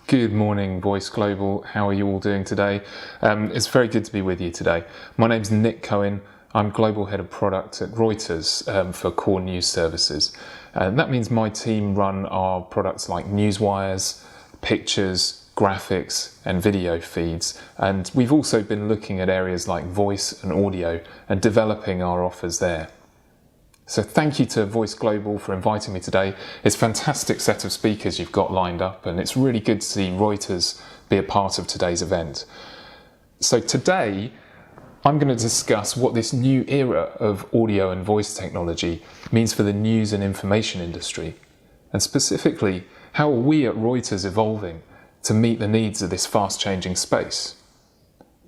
Good morning, Voice Global. How are you all doing today? It's very good to be with you today. My name's Nick Cohen. I'm Global Head of Product at Reuters for Core News Services. That means my team run our products like newswires, pictures, graphics and video feeds. And we've also been looking at areas like voice and audio and developing our offers there. So thank you to Voice Global for inviting me today. It's a fantastic set of speakers you've got lined up, and it's really good to see Reuters be a part of today's event. So today, I'm going to discuss what this new era of audio and voice technology means for the news and information industry, and specifically, how are we at Reuters evolving to meet the needs of this fast-changing space?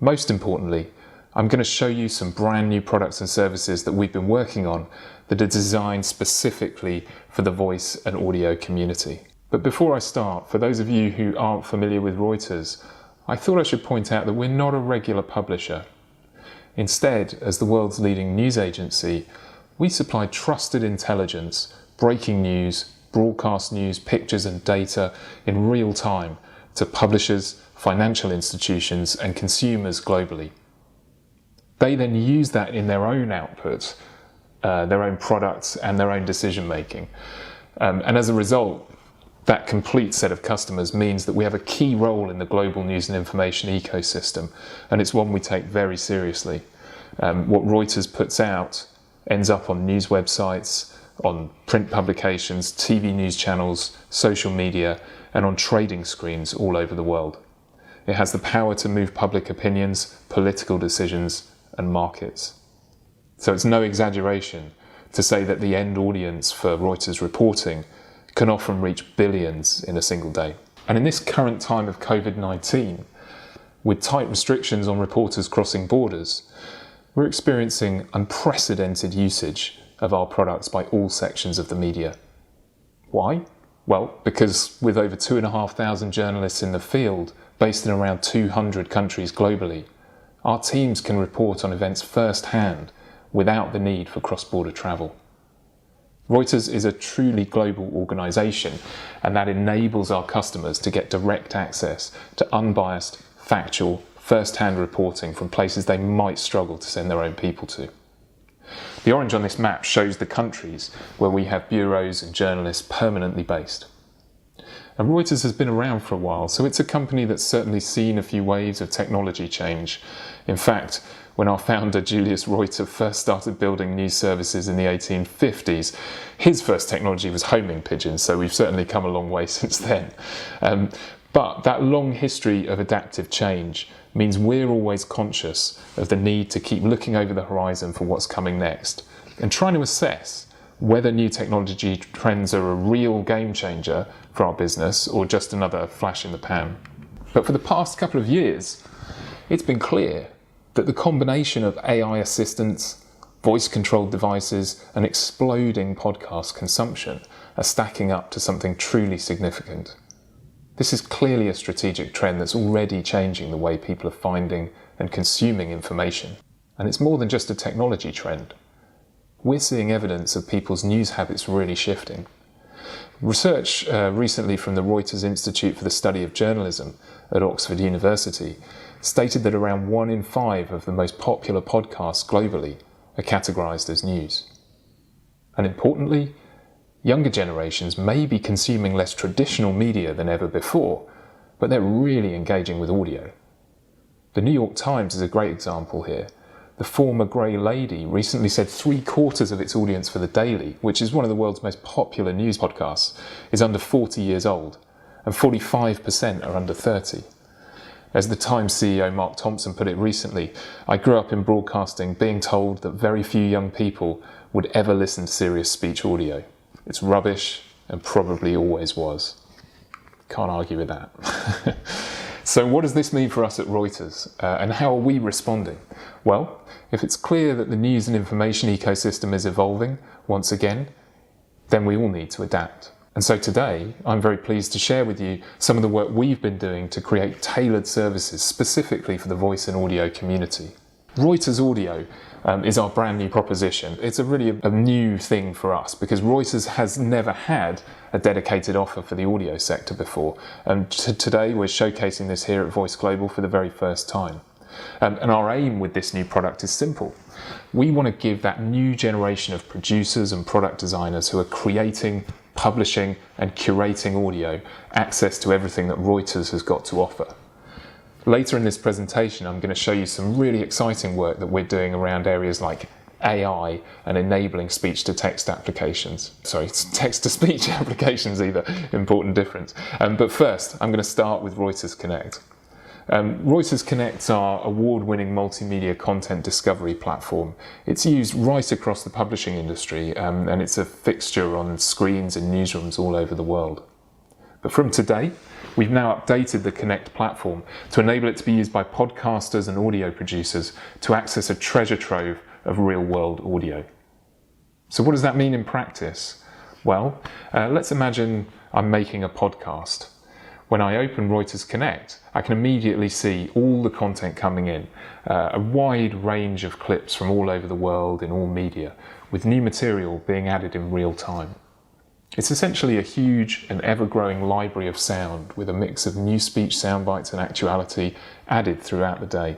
Most importantly, I'm going to show you some brand new products and services that we've been working on that are designed specifically for the voice and audio community. But before I start, for those of you who aren't familiar with Reuters, I thought I should point out that we're not a regular publisher. Instead, as the world's leading news agency, we supply trusted intelligence, breaking news, broadcast news, pictures and data in real time to publishers, financial institutions and consumers globally. They then use that in their own output, their own products and their own decision making. And as a result, that complete set of customers means that we have a key role in the global news and information ecosystem, and it's one we take very seriously. What Reuters puts out ends up on news websites, on print publications, TV news channels, social media, and on trading screens all over the world. It has the power to move public opinions, political decisions, and markets. So it's no exaggeration to say that the end audience for Reuters reporting can often reach billions in a single day. And in this current time of COVID-19, with tight restrictions on reporters crossing borders, we're experiencing unprecedented usage of our products by all sections of the media. Why? Well, because with over 2,500 journalists in the field, based in around 200 countries globally, our teams can report on events firsthand without the need for cross-border travel. Reuters is a truly global organisation, and that enables our customers to get direct access to unbiased, factual, first-hand reporting from places they might struggle to send their own people to. The orange on this map shows the countries where we have bureaus and journalists permanently based. And Reuters has been around for a while, so it's a company that's certainly seen a few waves of technology change. In fact, when our founder Julius Reuter first started building news services in the 1850s, his first technology was homing pigeons, so we've certainly come a long way since then. But that long history of adaptive change means we're always conscious of the need to keep looking over the horizon for what's coming next and trying to assess whether new technology trends are a real game changer for our business or just another flash in the pan. But for the past couple of years, it's been clear that the combination of AI assistants, voice-controlled devices, and exploding podcast consumption are stacking up to something truly significant. This is clearly a strategic trend that's already changing the way people are finding and consuming information. And it's more than just a technology trend. We're seeing evidence of people's news habits really shifting. Research recently from the Reuters Institute for the Study of Journalism at Oxford University stated that around 1 in 5 of the most popular podcasts globally are categorized as news. And importantly, younger generations may be consuming less traditional media than ever before, but they're really engaging with audio. The New York Times is a great example here. The former Grey Lady recently said 3/4 of its audience for The Daily, which is one of the world's most popular news podcasts, is under 40 years old, and 45% are under 30. As the Times CEO Mark Thompson put it recently, I grew up in broadcasting being told that very few young people would ever listen to serious speech audio. It's rubbish and probably always was. Can't argue with that. So what does this mean for us at Reuters, and how are we responding? Well, if it's clear that the news and information ecosystem is evolving once again, then we all need to adapt. And so today, I'm very pleased to share with you some of the work we've been doing to create tailored services specifically for the voice and audio community. Reuters Audio is our brand new proposition. It's really a new thing for us because Reuters has never had a dedicated offer for the audio sector before. And today we're showcasing this here at Voice Global for the very first time. And our aim with this new product is simple. We want to give that new generation of producers and product designers who are creating, publishing and curating audio access to everything that Reuters has got to offer. Later in this presentation, I'm going to show you some really exciting work that we're doing around areas like AI and enabling speech-to-text applications. Sorry, text-to-speech applications either, important difference. But first, I'm going to start with Reuters Connect. Reuters Connect's our award-winning multimedia content discovery platform. It's used right across the publishing industry, and it's a fixture on screens and newsrooms all over the world. But from today, we've now updated the Connect platform to enable it to be used by podcasters and audio producers to access a treasure trove of real-world audio. So what does that mean in practice? Well, let's imagine I'm making a podcast. When I open Reuters Connect, I can immediately see all the content coming in, a wide range of clips from all over the world in all media, with new material being added in real time. It's essentially a huge and ever-growing library of sound with a mix of new speech soundbites and actuality added throughout the day.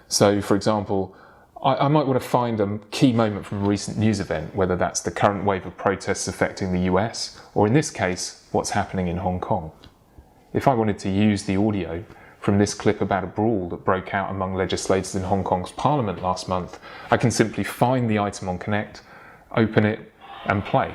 So, for example, I might want to find a key moment from a recent news event, whether that's the current wave of protests affecting the US, or in this case, what's happening in Hong Kong. If I wanted to use the audio from this clip about a brawl that broke out among legislators in Hong Kong's parliament last month, I can simply find the item on Connect, open it, and play.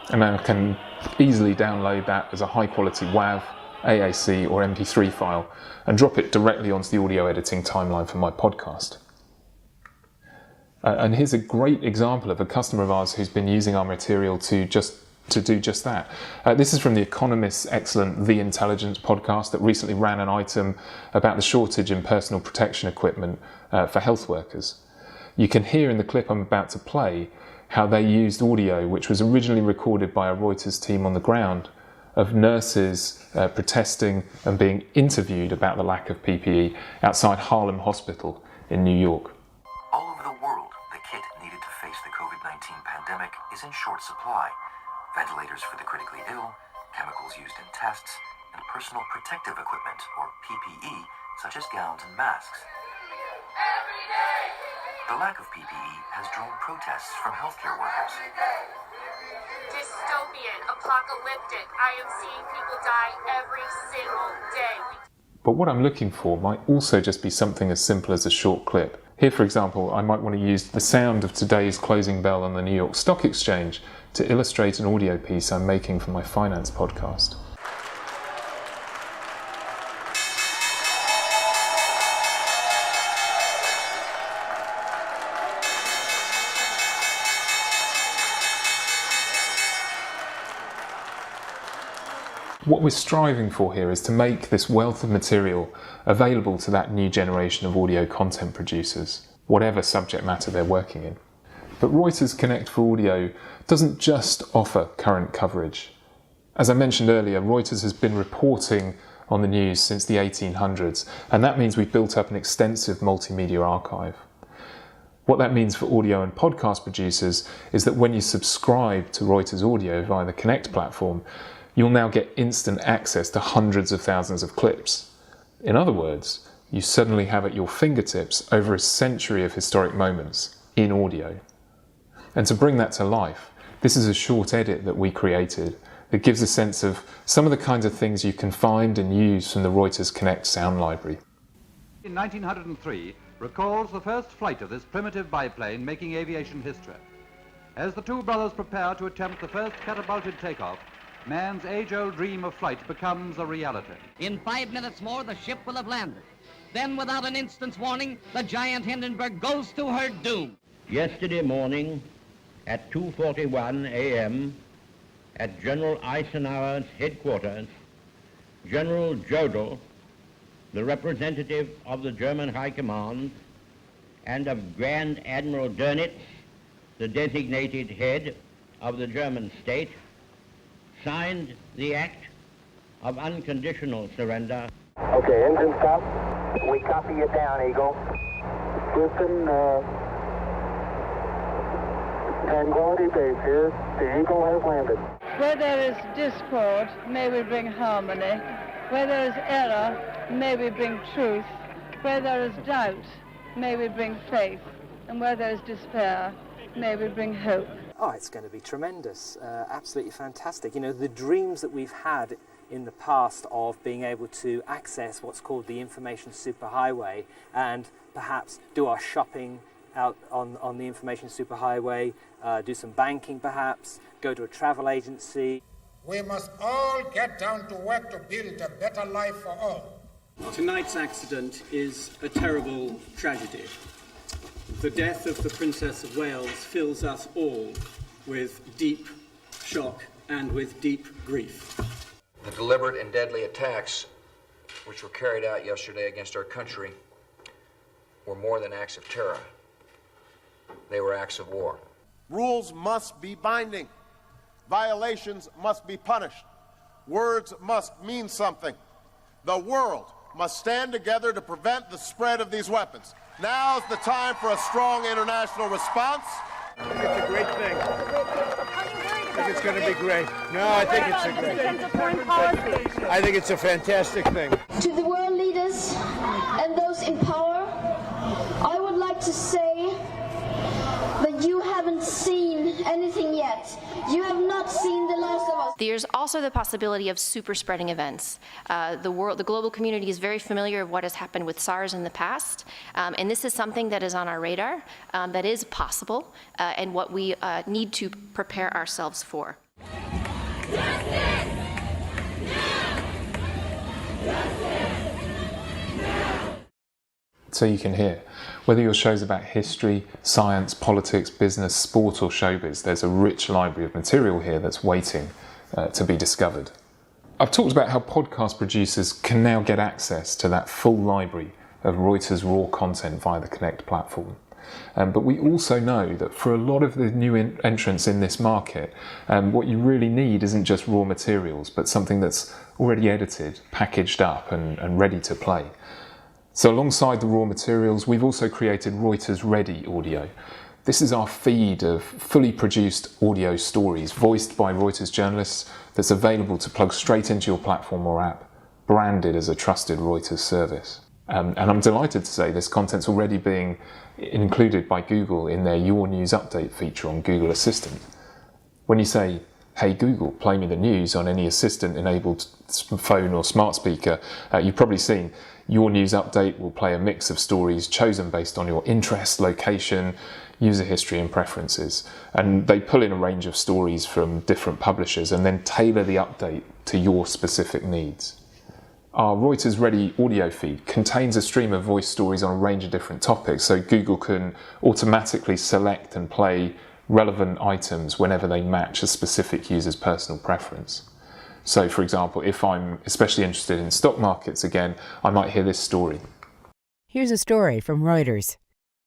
And then I can easily download that as a high quality WAV, AAC or MP3 file and drop it directly onto the audio editing timeline for my podcast. And here's a great example of a customer of ours who's been using our material to do just that. This is from The Economist's excellent The Intelligence podcast that recently ran an item about the shortage in personal protection equipment for health workers. You can hear in the clip I'm about to play how they used audio which was originally recorded by a Reuters team on the ground of nurses protesting and being interviewed about the lack of PPE outside Harlem Hospital in New York. All over the world, the kit needed to face the COVID-19 pandemic is in short supply. Ventilators for the critically ill, chemicals used in tests, and personal protective equipment, or PPE, such as gowns and masks. The lack of PPE has drawn protests from healthcare workers. Dystopian, apocalyptic. I am seeing people die every single day. But what I'm looking for might also just be something as simple as a short clip. Here, for example, I might want to use the sound of today's closing bell on the New York Stock Exchange to illustrate an audio piece I'm making for my finance podcast. What we're striving for here is to make this wealth of material available to that new generation of audio content producers, whatever subject matter they're working in. But Reuters Connect for Audio doesn't just offer current coverage. As I mentioned earlier, Reuters has been reporting on the news since the 1800s, and that means we've built up an extensive multimedia archive. What that means for audio and podcast producers is that when you subscribe to Reuters Audio via the Connect platform, you'll now get instant access to hundreds of thousands of clips. In other words, you suddenly have at your fingertips over a century of historic moments in audio. And to bring that to life, this is a short edit that we created that gives a sense of some of the kinds of things you can find and use from the Reuters Connect sound library. In 1903 recalls the first flight of this primitive biplane making aviation history. As the two brothers prepare to attempt the first catapulted takeoff, man's age-old dream of flight becomes a reality. In 5 minutes more, the ship will have landed. Then, without an instant's warning, the giant Hindenburg goes to her doom. Yesterday morning at 2:41 a.m. at General Eisenhower's headquarters, General Jodl, the representative of the German High Command, and of Grand Admiral Dönitz, the designated head of the German state signed the act of unconditional surrender. Okay, engine stop. We copy you down, Eagle. Houston, Tranquility Base here. The Eagle has landed. Where there is discord, may we bring harmony. Where there is error, may we bring truth. Where there is doubt, may we bring faith. And where there is despair, may we bring hope. Oh, it's going to be tremendous. Absolutely fantastic. You know, the dreams that we've had in the past of being able to access what's called the information superhighway and perhaps do our shopping out on the information superhighway, do some banking perhaps, go to a travel agency. We must all get down to work to build a better life for all. Tonight's accident is a terrible tragedy. The death of the Princess of Wales fills us all with deep shock and with deep grief. The deliberate and deadly attacks which were carried out yesterday against our country were more than acts of terror. They were acts of war. Rules must be binding. Violations must be punished. Words must mean something. The world must stand together to prevent the spread of these weapons. Now's the time for a strong international response. I think it's a great thing. I think it's going to be great. No, I think it's a great. I think it's a fantastic thing. To the world leaders and those in power, I would like to say that you haven't seen anything yet. You have not seen the last of us. There's also the possibility of super spreading events. The global community is very familiar with what has happened with SARS in the past, and this is something that is on our radar, that is possible, and what we need to prepare ourselves for. So you can hear, whether your show's about history, science, politics, business, sport or showbiz, there's a rich library of material here that's waiting to be discovered. I've talked about how podcast producers can now get access to that full library of Reuters raw content via the Connect platform. But we also know that for a lot of the new entrants in this market, what you really need isn't just raw materials, but something that's already edited, packaged up and ready to play. So alongside the raw materials, we've also created Reuters Ready Audio. This is our feed of fully produced audio stories voiced by Reuters journalists that's available to plug straight into your platform or app, branded as a trusted Reuters service. And I'm delighted to say this content's already being included by Google in their Your News Update feature on Google Assistant. When you say, "Hey Google, play me the news" on any Assistant-enabled phone or smart speaker, you've probably seen Your News Update will play a mix of stories chosen based on your interest, location, user history and preferences. And they pull in a range of stories from different publishers and then tailor the update to your specific needs. Our Reuters Ready audio feed contains a stream of voice stories on a range of different topics, so Google can automatically select and play relevant items whenever they match a specific user's personal preference. So, for example, if I'm especially interested in stock markets again, I might hear this story. Here's a story from Reuters.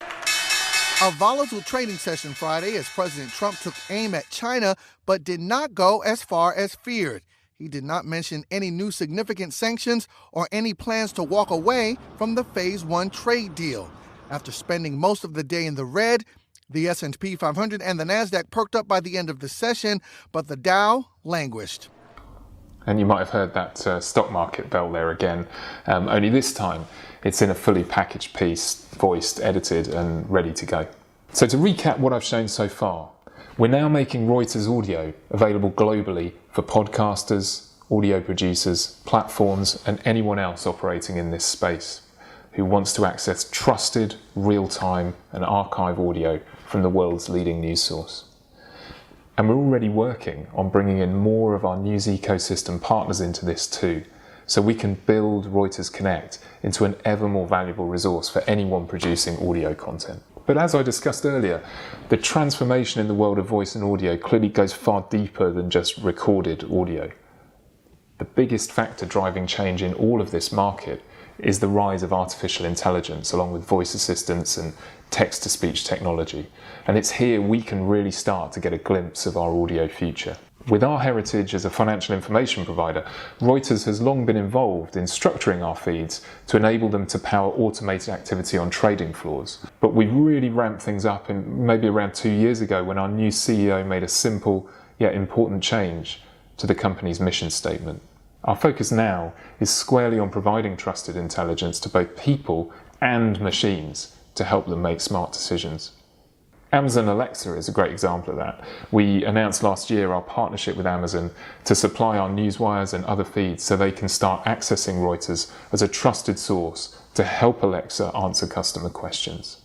A volatile trading session Friday as President Trump took aim at China, but did not go as far as feared. He did not mention any new significant sanctions or any plans to walk away from the Phase 1 trade deal. After spending most of the day in the red, the S&P 500 and the NASDAQ perked up by the end of the session, but the Dow languished. And you might have heard that stock market bell there again, only this time it's in a fully packaged piece, voiced, edited and ready to go. So to recap what I've shown so far, we're now making Reuters Audio available globally for podcasters, audio producers, platforms and anyone else operating in this space who wants to access trusted, real-time and archive audio from the world's leading news source. And we're already working on bringing in more of our news ecosystem partners into this too, so we can build Reuters Connect into an ever more valuable resource for anyone producing audio content. But as I discussed earlier, the transformation in the world of voice and audio clearly goes far deeper than just recorded audio. The biggest factor driving change in all of this market is the rise of artificial intelligence, along with voice assistants and text-to-speech technology. And it's here we can really start to get a glimpse of our audio future. With our heritage as a financial information provider, Reuters has long been involved in structuring our feeds to enable them to power automated activity on trading floors. But we've really ramped things up in maybe around 2 years ago when our new CEO made a simple yet important change to the company's mission statement. Our focus now is squarely on providing trusted intelligence to both people and machines to help them make smart decisions. Amazon Alexa is a great example of that. We announced last year our partnership with Amazon to supply our newswires and other feeds so they can start accessing Reuters as a trusted source to help Alexa answer customer questions.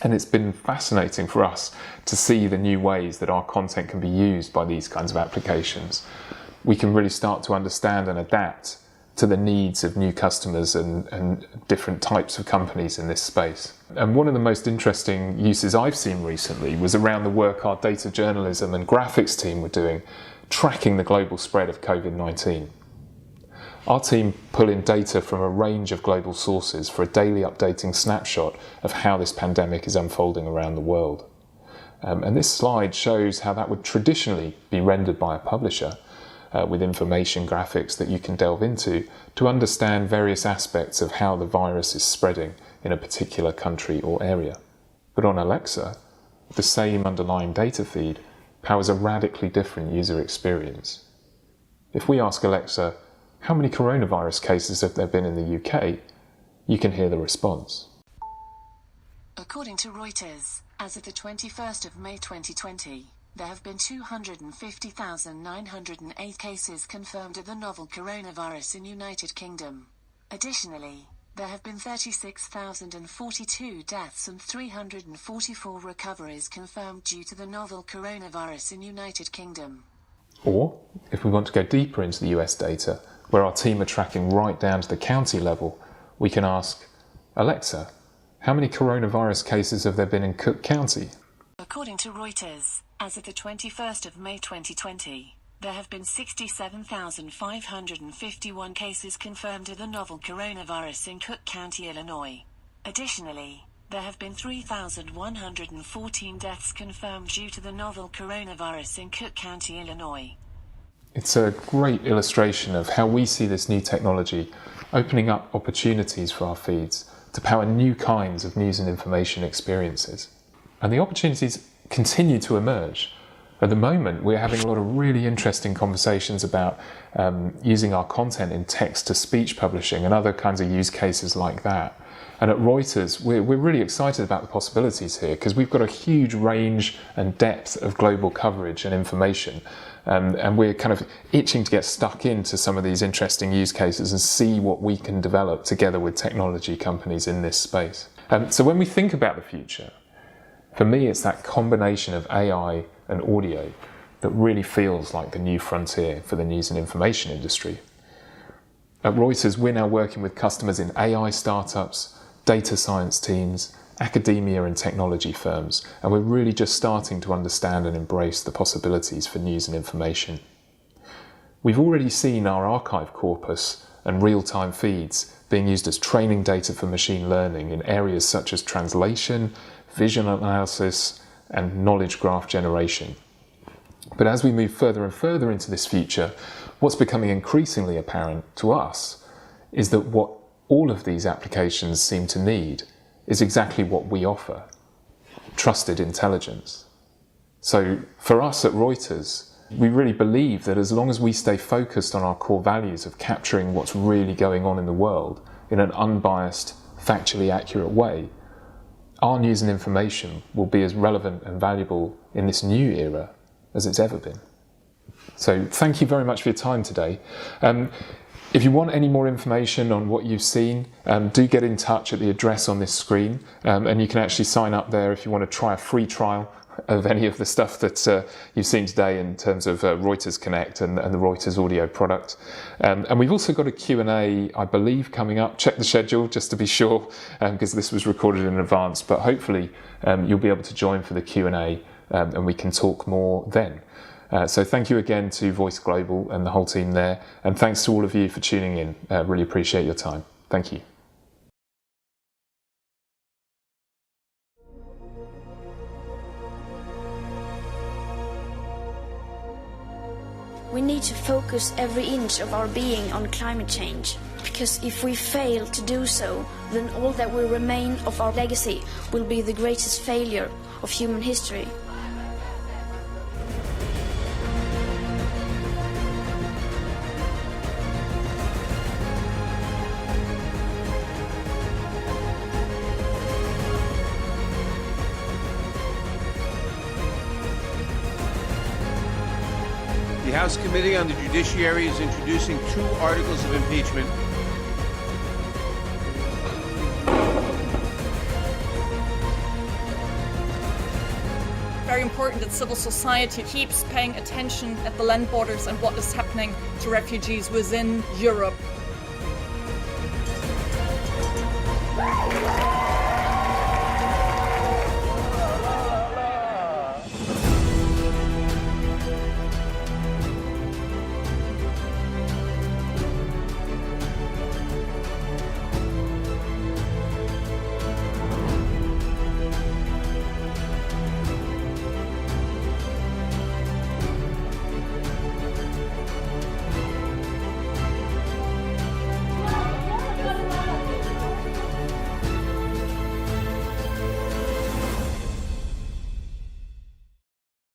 And it's been fascinating for us to see the new ways that our content can be used by these kinds of applications. We can really start to understand and adapt to the needs of new customers and different types of companies in this space. And one of the most interesting uses I've seen recently was around the work our data journalism and graphics team were doing, tracking the global spread of COVID-19. Our team pull in data from a range of global sources for a daily updating snapshot of how this pandemic is unfolding around the world. And this slide shows how that would traditionally be rendered by a publisher, with information graphics that you can delve into to understand various aspects of how the virus is spreading in a particular country or area. But on Alexa, the same underlying data feed powers a radically different user experience. If we ask Alexa, how many coronavirus cases have there been in the UK? You can hear the response. According to Reuters, as of the 21st of May 2020, there have been 250,908 cases confirmed of the novel coronavirus in United Kingdom. Additionally, there have been 36,042 deaths and 344 recoveries confirmed due to the novel coronavirus in United Kingdom. Or, if we want to go deeper into the US data, where our team are tracking right down to the county level, we can ask, Alexa, how many coronavirus cases have there been in Cook County? According to Reuters, as of the 21st of May 2020, there have been 67,551 cases confirmed of the novel coronavirus in Cook County, Illinois. Additionally, there have been 3,114 deaths confirmed due to the novel coronavirus in Cook County, Illinois. It's a great illustration of how we see this new technology opening up opportunities for our feeds to power new kinds of news and information experiences. And the opportunities continue to emerge. At the moment, we're having a lot of really interesting conversations about using our content in text-to-speech publishing and other kinds of use cases like that. And at Reuters, we're really excited about the possibilities here because we've got a huge range and depth of global coverage and information. And we're kind of itching to get stuck into some of these interesting use cases and see what we can develop together with technology companies in this space. So when we think about the future, for me, it's that combination of AI and audio that really feels like the new frontier for the news and information industry. At Reuters, we're now working with customers in AI startups, data science teams, academia and technology firms, and we're really just starting to understand and embrace the possibilities for news and information. We've already seen our archive corpus and real-time feeds being used as training data for machine learning in areas such as translation, vision analysis, and knowledge graph generation. But as we move further and further into this future, what's becoming increasingly apparent to us is that what all of these applications seem to need is exactly what we offer: trusted intelligence. So for us at Reuters, we really believe that as long as we stay focused on our core values of capturing what's really going on in the world in an unbiased, factually accurate way, our news and information will be as relevant and valuable in this new era as it's ever been. So thank you very much for your time today. If you want any more information on what you've seen, do get in touch at the address on this screen, and you can actually sign up there if you want to try a free trial of any of the stuff that you've seen today in terms of Reuters Connect and the Reuters audio product. And we've also got a Q&A, I believe, coming up. Check the schedule just to be sure, because this was recorded in advance, but hopefully you'll be able to join for the Q&A and we can talk more then. So thank you again to Voice Global and the whole team there, and thanks to all of you for tuning in. Really appreciate your time. Thank you. We need to focus every inch of our being on climate change, because if we fail to do so, then all that will remain of our legacy will be the greatest failure of human history. The House Committee on the Judiciary is introducing 2 articles of impeachment. Very important that civil society keeps paying attention at the land borders and what is happening to refugees within Europe.